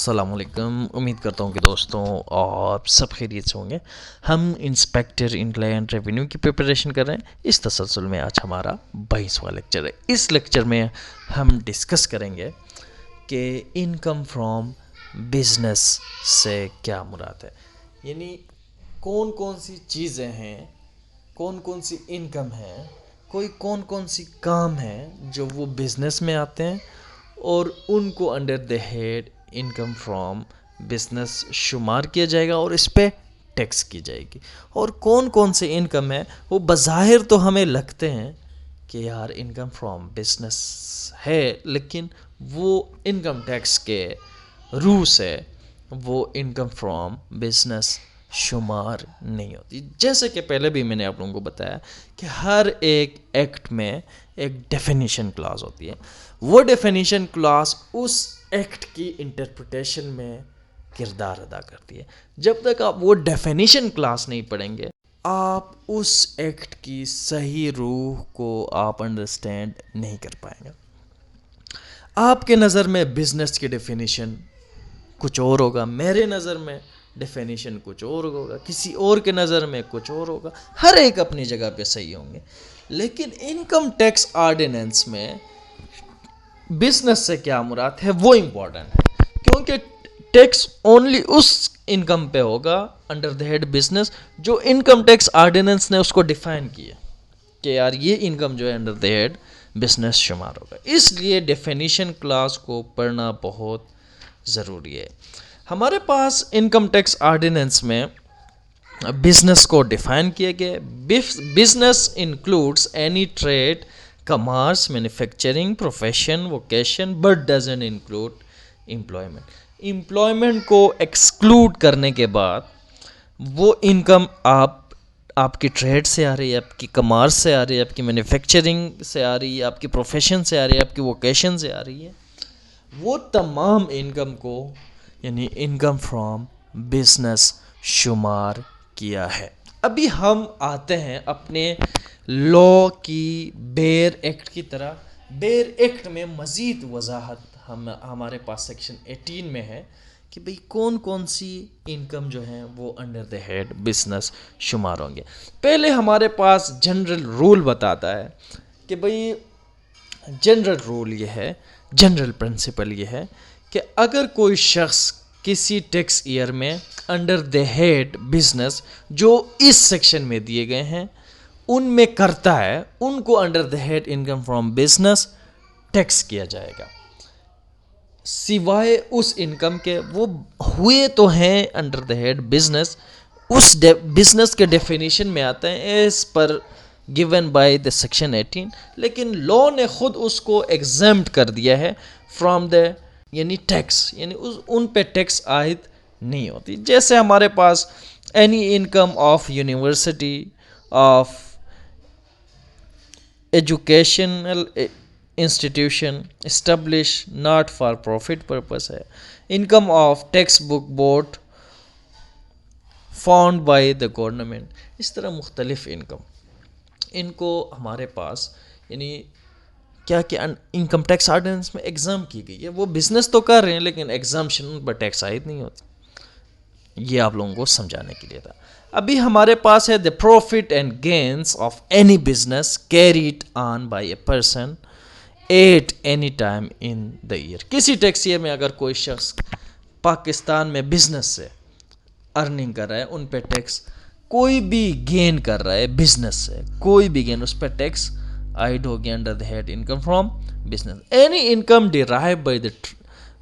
السلام علیکم. امید کرتا ہوں کہ دوستوں آپ سب خیریت سے ہوں گے. ہم انسپیکٹر انکلائنٹ ریونیو کی پریپریشن کر رہے ہیں. اس تسلسل میں آج ہمارا 22واں لیکچر ہے. اس لیکچر میں ہم ڈسکس کریں گے کہ انکم فرام بزنس سے کیا مراد ہے، یعنی کون کون سی چیزیں ہیں، کون کون سی انکم ہیں، کون کون سی کام ہیں جو وہ بزنس میں آتے ہیں اور ان کو under the head income from business شمار کیا جائے گا اور اس پہ ٹیکس کی جائے گی. اور کون کون سے انکم ہے وہ بظاہر تو ہمیں لگتے ہیں کہ یار انکم فرام بزنس ہے، لیکن وہ انکم ٹیکس کے روح سے وہ انکم فرام بزنس شمار نہیں ہوتی. جیسے کہ پہلے بھی میں نے آپ لوگوں کو بتایا کہ ہر ایک ایکٹ میں ایک ڈیفینیشن کلاس ہوتی ہے. وہ ڈیفینیشن کلاس اس ایکٹ کی انٹرپریٹیشن میں کردار ادا کرتی ہے. جب تک آپ وہ ڈیفینیشن کلاس نہیں پڑھیں گے آپ اس ایکٹ کی صحیح روح کو آپ انڈرسٹینڈ نہیں کر پائیں گے. آپ کے نظر میں بزنس کی ڈیفینیشن کچھ اور ہوگا، میرے نظر میں ڈیفینیشن کچھ اور ہوگا، کسی اور کے نظر میں کچھ اور ہوگا. ہر ایک اپنی جگہ پہ صحیح ہوں گے، لیکن انکم ٹیکس آرڈیننس میں بزنس سے کیا مراد ہے وہ امپورٹنٹ ہے، کیونکہ ٹیکس اونلی اس انکم پہ ہوگا انڈر دی ہیڈ بزنس جو انکم ٹیکس آرڈیننس نے اس کو ڈیفائن کیا کہ یار یہ انکم جو ہے انڈر دی ہیڈ بزنس شمار ہوگا. اس لیے ڈیفینیشن کلاس کو پڑھنا بہت ضروری ہے. ہمارے پاس انکم ٹیکس آرڈیننس میں بزنس کو ڈیفائن کیا گیا. Business includes any trade, commerce, manufacturing, profession, vocation, but doesn't include employment. Employment کو ایکسکلوڈ کرنے کے بعد وہ انکم آپ کی ٹریڈ سے آ رہی ہے، آپ کی کمرس سے آ رہی ہے، آپ کی مینوفیکچرنگ سے آ رہی ہے، آپ کی پروفیشن سے آ رہی ہے، آپ کی ووکیشن سے آ رہی ہے، وہ تمام انکم کو یعنی انکم فرام بزنس شمار کیا ہے. ابھی ہم آتے ہیں اپنے لا کی بیر ایکٹ کی طرح. بیر ایکٹ میں مزید وضاحت ہمارے پاس سیکشن 18 میں ہے کہ بھئی کون کون سی انکم جو ہیں وہ انڈر دی ہیڈ بزنس شمار ہوں گے. پہلے ہمارے پاس جنرل رول بتاتا ہے کہ بھئی جنرل رول یہ ہے، جنرل پرنسپل یہ ہے کہ اگر کوئی شخص کسی ٹیکس ایئر میں انڈر دی ہیڈ بزنس جو اس سیکشن میں دیے گئے ہیں ان میں کرتا ہے، ان کو under the head income from business tax کیا جائے گا، سوائے اس انکم کے وہ ہوئے تو ہیں انڈر دی ہیڈ بزنس، اس بزنس کے ڈیفینیشن میں آتے ہیں as per given by the section 18، لیکن لا نے خود اس کو ایگزمپٹ کر دیا ہے فرام دا یعنی ٹیکس، یعنی ان پہ ٹیکس عائد نہیں ہوتی. جیسے ہمارے پاس any income of university, of educational institution establish not for profit purpose ہے، income of textbook board found by the government. اس طرح مختلف انکم ان کو ہمارے پاس یعنی کیا کہ انکم ٹیکس آرڈیننس میں ایگزام کی گئی ہے. وہ بزنس تو کر رہے ہیں لیکن ایگزامشن ان پر ٹیکس عائد نہیں ہوتی. یہ آپ لوگوں کو سمجھانے کے لیے تھا. ابھی ہمارے پاس ہے the profit and gains of any business carried on by a person at any time in the year. کسی ٹیکس ایئر میں اگر کوئی شخص پاکستان میں بزنس سے ارننگ کر رہا ہے ان پہ ٹیکس، کوئی بھی گین کر رہا ہے بزنس سے، کوئی بھی گین اس پہ ٹیکس عائد ہوگی under the head income from business. Any income derive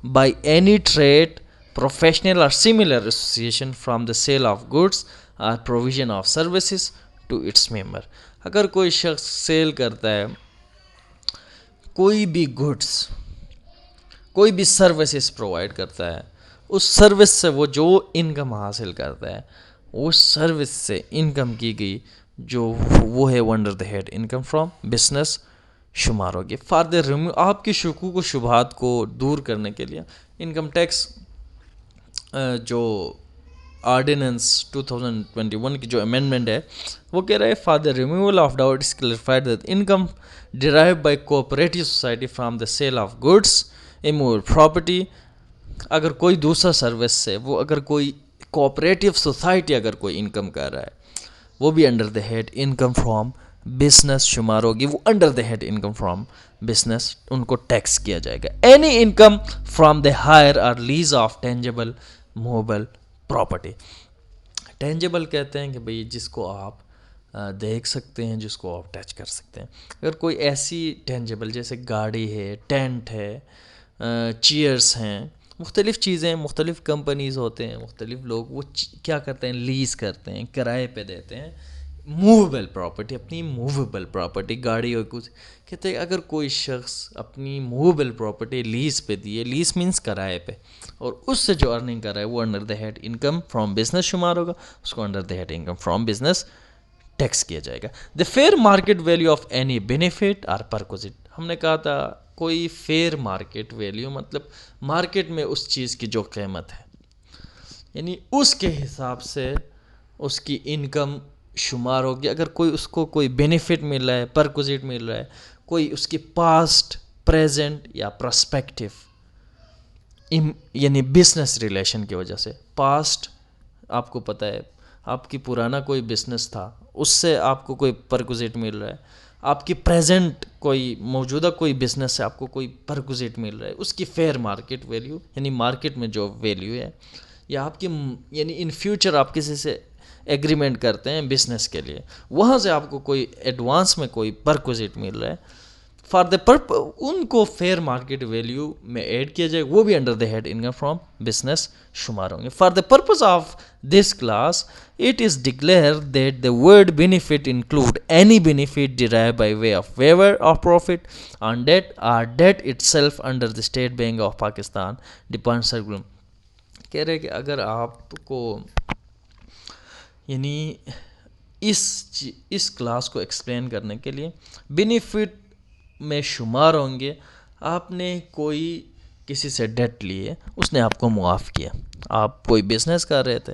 by any trade, professional or similar association from the sale of goods or provision of services to its member. اگر کوئی شخص cell کرتا ہے کوئی بھی گڈس، کوئی بھی سروسز پرووائڈ کرتا ہے، اس سروس سے وہ جو انکم حاصل کرتا ہے اس سروس سے انکم کی گئی جو وہ ہے under the head income from business شمار ہوگی. فاردر ریمو آپ کی شکوک و شبہات کو دور کرنے کے لیے انکم ٹیکس جو آرڈیننس 2021 کی جو امینڈمنٹ ہے وہ کہہ رہا ہے for the removal of doubt is clarified that income derive by cooperative society from the sale of goods, immovable property اگر کوئی دوسرا سروس سے وہ اگر کوئی کوآپریٹیو سوسائٹی اگر کوئی انکم کر رہا ہے وہ بھی under the head income from business شمار ہوگی, وہ under the head income from business ان کو ٹیکس کیا جائے گا. Any income from the hire اور lease of tangible movable property. Tangible کہتے ہیں کہ بھئی جس کو آپ دیکھ سکتے ہیں, جس کو آپ ٹچ کر سکتے ہیں. اگر کوئی ایسی ٹینجیبل جیسے گاڑی ہے, ٹینٹ ہے, چیئرس ہیں, مختلف چیزیں, مختلف کمپنیز ہوتے ہیں, مختلف لوگ وہ کیا کرتے ہیں, لیز کرتے ہیں, کرائے پہ دیتے ہیں موویبل پراپرٹی, اپنی موویبل پراپرٹی گاڑی اور کچھ. کہتے ہیں اگر کوئی شخص اپنی موویبل پراپرٹی لیز پہ دیے, لیز مینس کرائے پہ, اور اس سے جو ارننگ کر رہا ہے وہ under the head income from business شمار ہوگا, اس کو under the head income from business tax کیا جائے گا. The fair market value of any benefit اور پرکوزٹ. ہم نے کہا تھا کوئی فیئر مارکیٹ ویلیو مطلب مارکیٹ میں اس چیز کی جو قیمت ہے, یعنی اس کے حساب سے اس کی انکم شمار ہوگی. اگر کوئی اس کو کوئی بینیفٹ مل رہا ہے, پرکوزٹ مل رہا ہے, کوئی اس کی پاسٹ, پریزنٹ یا پرسپیکٹیو, یعنی بزنس ریلیشن کی وجہ سے. پاسٹ آپ کو پتہ ہے آپ کی پرانا کوئی بزنس تھا, اس سے آپ کو کوئی پرکوزٹ مل رہا ہے. آپ کی پریزنٹ کوئی موجودہ کوئی بزنس ہے, آپ کو کوئی پرکوزٹ مل رہا ہے, اس کی فیئر مارکیٹ ویلیو یعنی مارکیٹ میں جو ویلیو ہے, یا آپ کی یعنی ان فیوچر آپ کسی سے ایگریمنٹ کرتے ہیں بزنس کے لیے, وہاں سے آپ کو کوئی ایڈوانس میں کوئی پرکوزٹ مل رہا ہے, فار دا ان کو فیئر مارکیٹ ویلیو میں ایڈ کیا جائے, وہ بھی under the head income from business شمار ہوں گے. For the purpose of this clause it is declared that the word benefit include any benefit derive by way of waiver of profit on debt اور debt itself under the State Bank of Pakistan department circular. کہہ رہے کہ اگر آپ کو یعنی اس class کو explain کرنے کے لیے بینیفٹ میں شمار ہوں گے, آپ نے کوئی کسی سے ڈیٹ لیے, اس نے آپ کو معاف کیا, آپ کوئی بزنس کر رہے تھے,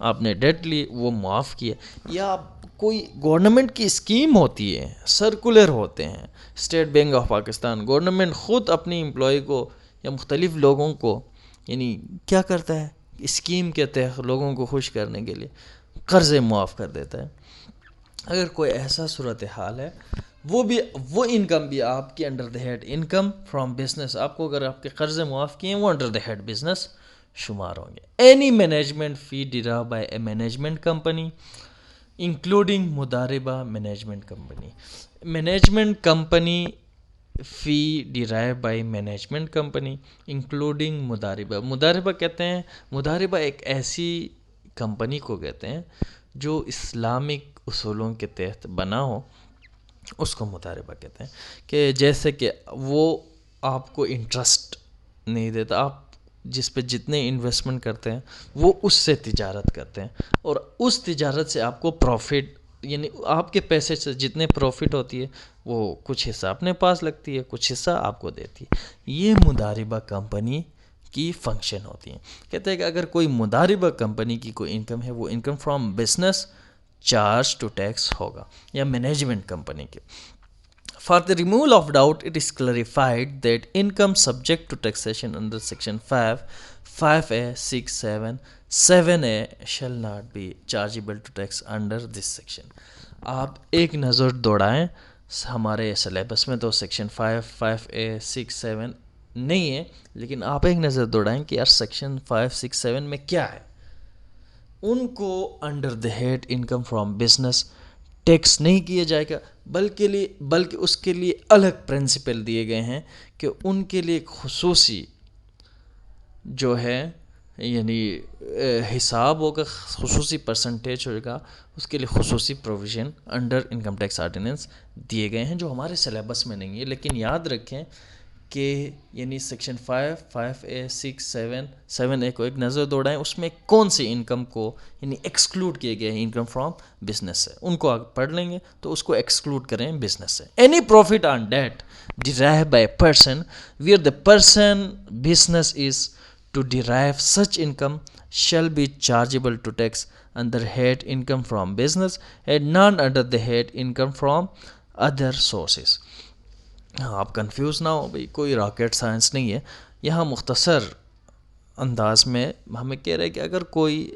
آپ نے ڈیٹ لی, وہ معاف کیا, یا کوئی گورنمنٹ کی اسکیم ہوتی ہے, سرکولر ہوتے ہیں, state Bank of Pakistan government خود اپنی امپلائی کو یا مختلف لوگوں کو یعنی کیا کرتا ہے, اسکیم کے تحت لوگوں کو خوش کرنے کے لیے قرضے معاف کر دیتا ہے. اگر کوئی ایسا صورتحال ہے, وہ انکم بھی آپ کی under the head income from business, آپ کو اگر آپ کے قرضے معاف کیے ہیں وہ انڈر دا ہیڈ بزنس شمار ہوں گے. Any management fee derive by a management company including مداربہ management company. Management company fee derive by management company including مداربہ. مداربہ کہتے ہیں, مداربہ ایک ایسی کمپنی کو کہتے ہیں جو اسلامک اصولوں کے تحت بنا ہو, اس کو مداربہ کہتے ہیں. کہ جیسے کہ وہ آپ کو انٹرسٹ نہیں دیتا, آپ جس پہ جتنے انویسٹمنٹ کرتے ہیں وہ اس سے تجارت کرتے ہیں, اور اس تجارت سے آپ کو پروفٹ یعنی آپ کے پیسے سے جتنے پروفٹ ہوتی ہے وہ کچھ حصہ اپنے پاس لگتی ہے, کچھ حصہ آپ کو دیتی ہے. یہ مداربہ کمپنی کی فنکشن ہوتی ہیں. کہتے ہیں کہ اگر کوئی مداربہ کمپنی کی کوئی انکم ہے وہ income from business charge to tax ہوگا, یا مینجمنٹ کمپنی کے. For the removal of doubt it is clarified that income subject to taxation under section 5A 6 7A shall not be chargeable to tax under this section. آپ ایک نظر دوڑائیں, ہمارے syllabus میں تو section 5A 6 7 نہیں ہے, لیکن آپ ایک نظر دوڑائیں کہ یار سیکشن 5 6 7 میں کیا ہے. ان کو under the head income from business tax نہیں کیا جائے گا, بلکہ اس کے لیے الگ پرنسپل دیے گئے ہیں کہ ان کے لیے ایک خصوصی جو ہے یعنی حساب ہوگا, خصوصی پرسنٹیج ہوگا, اس کے لیے خصوصی provision under income tax ordinance دیے گئے ہیں جو ہمارے سلیبس میں نہیں ہے. لیکن یاد رکھیں کہ یعنی سیکشن 5A 6 7A کو ایک نظر دوڑائیں, اس میں کون سی انکم کو یعنی ایکسکلوڈ کیے گئے ہیں انکم فرام بزنس سے, ان کو آپ پڑھ لیں گے تو اس کو ایکسکلوڈ کریں بزنس سے. Any profit on that derive by a person where the person business is to derive such income shall be chargeable to tax under head income from business and none under the head income from other sources. آپ confuse نہ ہو بھئی, کوئی rocket science نہیں ہے, یہاں مختصر انداز میں ہمیں کہہ رہے ہیں کہ اگر کوئی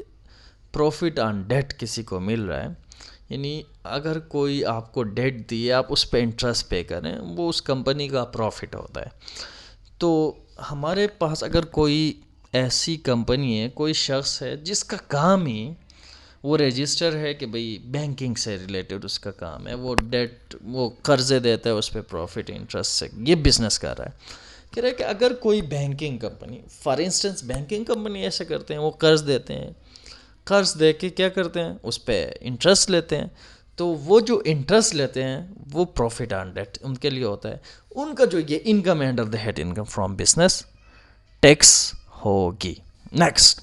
پروفٹ آن ڈیٹ کسی کو مل رہا ہے، یعنی اگر کوئی آپ کو ڈیٹ دی ہے، آپ اس پہ انٹرسٹ پے کریں، وہ اس کمپنی کا پروفٹ ہوتا ہے. تو ہمارے پاس اگر کوئی ایسی کمپنی ہے، کوئی شخص ہے جس کا کام ہی وہ رجسٹر ہے کہ بھئی بینکنگ سے ریلیٹڈ اس کا کام ہے، وہ ڈیٹ وہ قرضے دیتا ہے، اس پہ پروفٹ انٹرسٹ سے یہ بزنس کر رہا ہے. کہہ رہے کہ اگر کوئی banking company, for instance banking company ایسے کرتے ہیں، وہ قرض دیتے ہیں، قرض دے کے کیا کرتے ہیں، اس پہ انٹرسٹ لیتے ہیں. تو وہ جو انٹرسٹ لیتے ہیں وہ پروفٹ آن ڈیٹ ان کے لیے ہوتا ہے. ان کا جو یہ انکم ہے under the head income from business tax ہوگی. Next,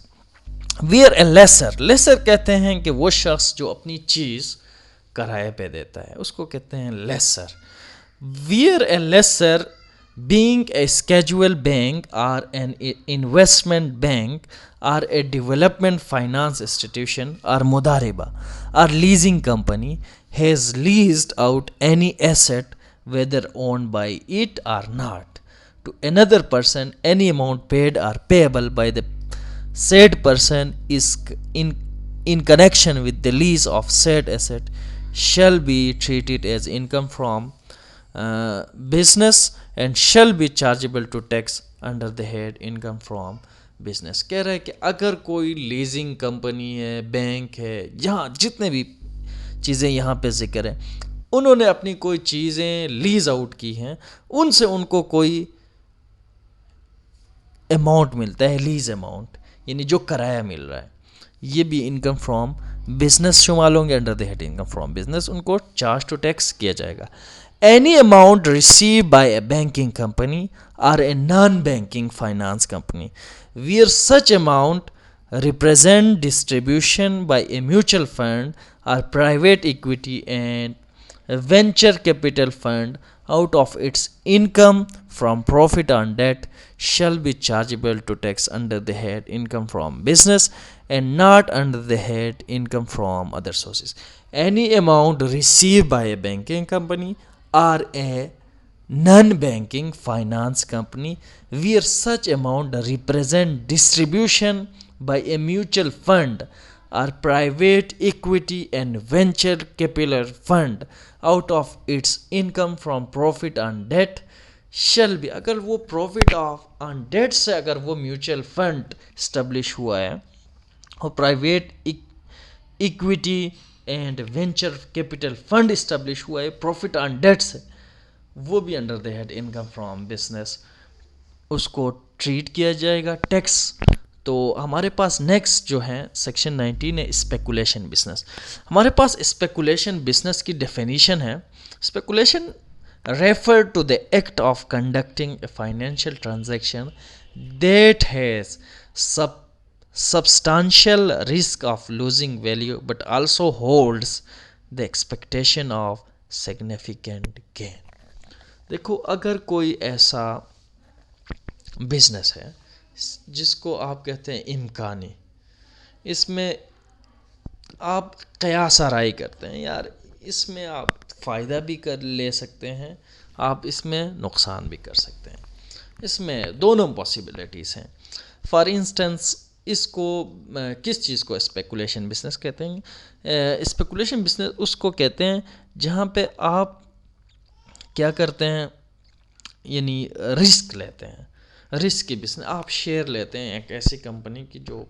where a lessor. Lessor کہتے ہیں کہ وہ شخص جو اپنی چیز کرائے پہ دیتا ہے، اس کو کہتے ہیں lesser. Where a lesser being a scheduled bank or an investment bank or a development finance institution or mudariba or leasing company has leased out any asset whether owned by it or not to another person, any amount paid or payable by the said person is in connection with the lease of said asset shall be treated as income from business and shall be chargeable to tax under the head income from business. کہہ رہا ہے کہ اگر کوئی leasing company ہے، bank ہے، جہاں جتنے بھی چیزیں یہاں پہ ذکر ہیں، انہوں نے اپنی کوئی چیزیں لیز آؤٹ کی ہیں، ان سے ان کو کوئی اماؤنٹ ملتا ہے، لیز اماؤنٹ، یعنی جو کرایہ مل رہا ہے، یہ بھی انکم فرام بزنس شمار ہوں گے. Under the head income from business ان کو چارج ٹو ٹیکس کیا جائے گا. Any amount received by a banking company or a non-banking finance company where such amount represent distribution by a mutual fund or private equity and a venture capital fund out of its income from profit on debt shall be chargeable to tax under the head income from business and not under the head income from other sources. Any amount received by a banking company or a non-banking finance company where such amount represent distribution by a mutual fund or private equity and venture capital fund out of its income from profit on debt shall be. اگر وہ profit on debt سے اگر وہ mutual fund establish ہوا ہے اور private equity and venture capital fund establish ہوا ہے پروفٹ آن ڈیٹ سے، وہ بھی under the head income from business اس کو ٹریٹ کیا جائے گا ٹیکس. تو ہمارے پاس نیکسٹ جو ہے سیکشن 19 ہے اسپیکولیشن بزنس. ہمارے پاس اسپیکولیشن بزنس کی ڈیفینیشن ہے. Speculation refer to the act of conducting a financial transaction that has substantial risk of losing value but also holds the expectation of significant gain. دیکھو اگر کوئی ایسا business ہے جس کو آپ کہتے ہیں امکانی، اس میں آپ قیاس آرائی کرتے ہیں، یار اس میں آپ فائدہ بھی لے سکتے ہیں، آپ اس میں نقصان بھی کر سکتے ہیں، اس میں دونوں پاسبلٹیز ہیں. فار انسٹنس اس کو کس چیز کو اسپیکولیشن بزنس کہتے ہیں؟ اسپیکولیشن بزنس اس کو کہتے ہیں جہاں پہ آپ کیا کرتے ہیں، یعنی رسک لیتے ہیں. رسک کی بزنس، آپ شیئر لیتے ہیں ایک ایسی کمپنی کی جو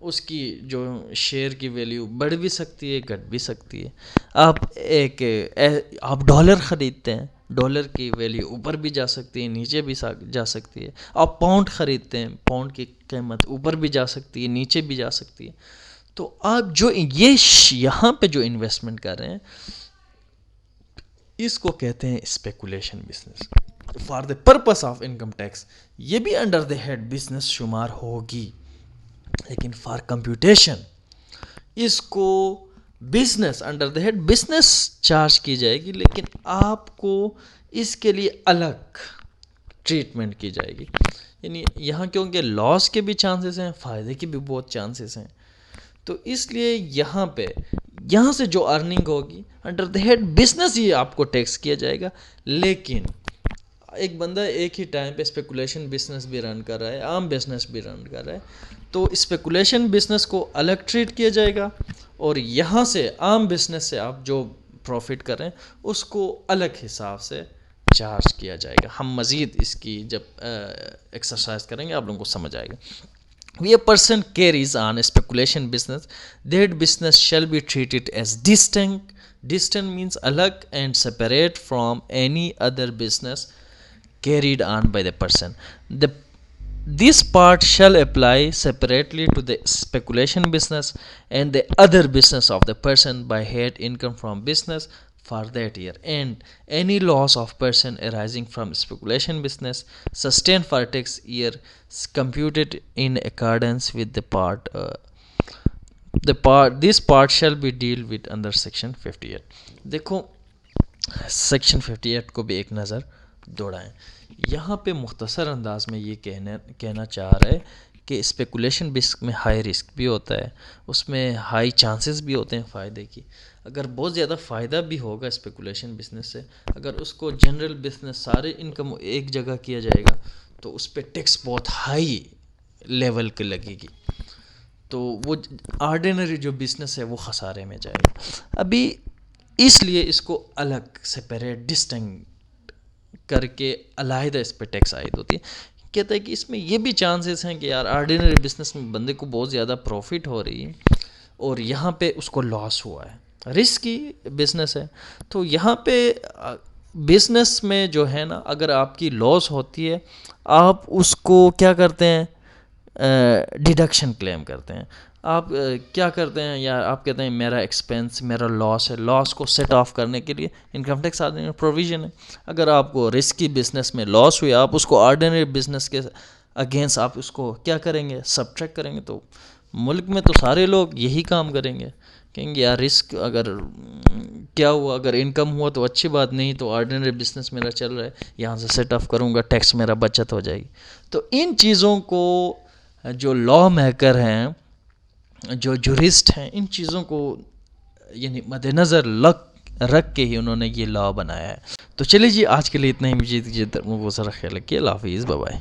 اس کی جو شیئر کی ویلیو بڑھ بھی سکتی ہے، گھٹ بھی سکتی ہے. آپ ڈالر خریدتے ہیں، ڈالر کی ویلیو اوپر بھی جا سکتی ہے، نیچے بھی جا سکتی ہے. آپ پاؤنڈ خریدتے ہیں، پاؤنڈ کی قیمت اوپر بھی جا سکتی ہے، نیچے بھی جا سکتی ہے. تو آپ جو یہ یہاں پہ جو انویسٹمنٹ کر رہے ہیں اس کو کہتے ہیں speculation business. For the purpose of income tax یہ بھی انڈر دا ہیڈ بزنس شمار ہوگی، لیکن فار کمپیوٹیشن اس کو business under the head business charge کی جائے گی، لیکن آپ کو اس کے لیے الگ ٹریٹمنٹ کی جائے گی. یعنی یہاں کیونکہ لاس کے بھی چانسز ہیں، فائدے کے بھی بہت چانسز ہیں، تو اس لیے یہاں سے جو ارننگ ہوگی انڈر دا ہیڈ بزنس ہی آپ کو ٹیکس کیا جائے گا. لیکن ایک بندہ ایک ہی ٹائم پہ اسپیکولیشن بزنس بھی رن کر رہا ہے، عام بزنس بھی رن کر رہا ہے، تو اسپیکولیشن بزنس کو الگ ٹریٹ کیا جائے گا، اور یہاں سے عام بزنس سے آپ جو پروفٹ کریں اس کو الگ حساب سے چارج کیا جائے گا. ہم مزید اس کی جب ایکسرسائز کریں گے آپ لوگوں کو سمجھ آئے گا. We a person carries on a speculation business, that business shall be treated as distinct. Distinct means alag and separate from any other business carried on by the person. This part shall apply separately to the speculation business and the other business of the person by had income from business for that year, and any loss of person arising from speculation business sustained for tax year computed in accordance with this part shall be dealt with under section 58. دیکھو section 58 کو بھی ایک نظر دوڑائیں. یہاں پہ مختصر انداز میں یہ کہنا چاہ رہا ہے کہ اسپیکولیشن بزنس میں ہائی رسک بھی ہوتا ہے، اس میں ہائی چانسز بھی ہوتے ہیں فائدے کی. اگر بہت زیادہ فائدہ بھی ہوگا اسپیکولیشن بزنس سے، اگر اس کو جنرل بزنس سارے انکم ایک جگہ کیا جائے گا تو اس پہ ٹیکس بہت ہائی لیول کی لگے گی، تو وہ آرڈینری جو بزنس ہے وہ خسارے میں جائے گا. ابھی اس لیے اس کو الگ سیپریٹ ڈسٹنکٹ کر کے علیحدہ اس پہ ٹیکس عائد ہوتی ہے. کہتا ہے کہ اس میں یہ بھی چانسز ہیں کہ یار آرڈینری بزنس میں بندے کو بہت زیادہ پروفٹ ہو رہی ہے اور یہاں پہ اس کو لاس ہوا ہے، رسکی بزنس ہے، تو یہاں پہ بزنس میں جو ہے نا اگر آپ کی لاس ہوتی ہے آپ اس کو کیا کرتے ہیں، ڈیڈکشن کلیم کرتے ہیں. آپ کیا کرتے ہیں، یا آپ کہتے ہیں میرا ایکسپینس میرا لاس ہے، لاس کو سیٹ آف کرنے کے لیے انکم ٹیکس آرڈینری پروویژن ہے. اگر آپ کو رسکی بزنس میں لاس ہوئی آپ اس کو آرڈینری بزنس کے اگینسٹ آپ اس کو کیا کریں گے، سبٹریکٹ کریں گے. تو ملک میں تو سارے لوگ یہی کام کریں گے، کہیں گے یار رسک اگر کیا ہوا، اگر انکم ہوا تو اچھی بات، نہیں تو آرڈینری بزنس میرا چل رہا ہے یہاں سے سیٹ آف کروں گا، ٹیکس میرا بچت ہو جائے گی. تو ان چیزوں کو جو لا میکر ہیں، جو جورسٹ ہیں، ان چیزوں کو یعنی مد نظر رکھ کے ہی انہوں نے یہ لا بنایا ہے. تو چلیے جی آج کے لیے اتنا ہی، مجھے وہ ذرا خیال رکھیے. اللہ حافظ، بائے بائے.